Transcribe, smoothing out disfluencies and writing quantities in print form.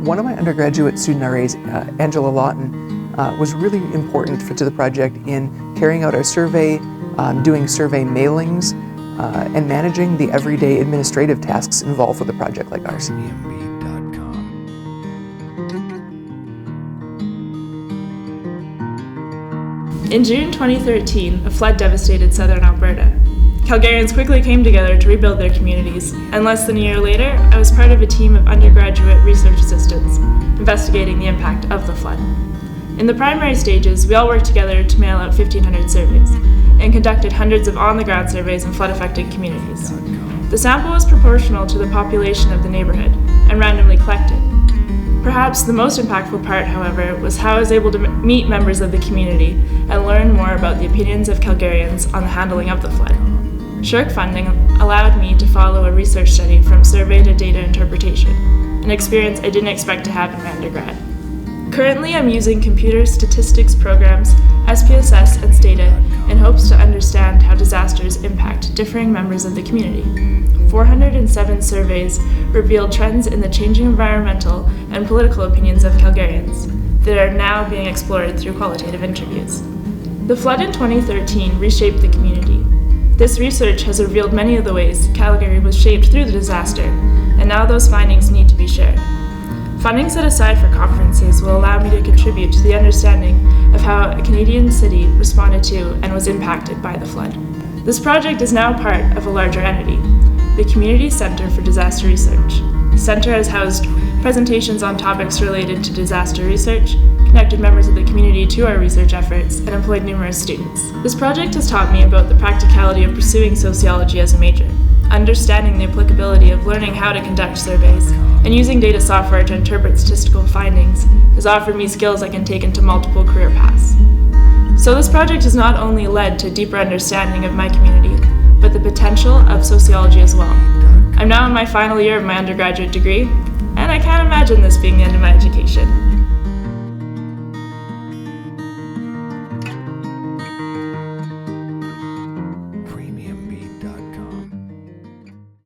One of my undergraduate student RAs, Angela Laughton, was really important to the project in carrying out our survey, doing survey mailings, and managing the everyday administrative tasks involved with a project like ours. In June 2013, a flood devastated southern Alberta. Calgarians quickly came together to rebuild their communities, and less than a year later, I was part of a team of undergraduate research assistants investigating the impact of the flood. In the primary stages, we all worked together to mail out 1,500 surveys and conducted hundreds of on-the-ground surveys in flood-affected communities. The sample was proportional to the population of the neighborhood and randomly collected. Perhaps the most impactful part, however, was how I was able to meet members of the community and learn more about the opinions of Calgarians on the handling of the flood. SSHRC funding allowed me to follow a research study from survey to data interpretation, an experience I didn't expect to have in my undergrad. Currently, I'm using computer statistics programs, SPSS, and Stata in hopes to understand how disasters impact differing members of the community. 407 surveys revealed trends in the changing environmental and political opinions of Calgarians that are now being explored through qualitative interviews. The flood in 2013 reshaped the community. This research has revealed many of the ways Calgary was shaped through the disaster, and now those findings need to be shared. Funding set aside for conferences will allow me to contribute to the understanding of how a Canadian city responded to and was impacted by the flood. This project is now part of a larger entity, the Community Centre for Disaster Research. The centre has housed presentations on topics related to disaster research, connected members of the community to our research efforts, and employed numerous students. This project has taught me about the practicality of pursuing sociology as a major, understanding the applicability of learning how to conduct surveys, and using data software to interpret statistical findings has offered me skills I can take into multiple career paths. So this project has not only led to a deeper understanding of my community, but the potential of sociology as well. I'm now in my final year of my undergraduate degree, and I can't imagine this being the end of my education.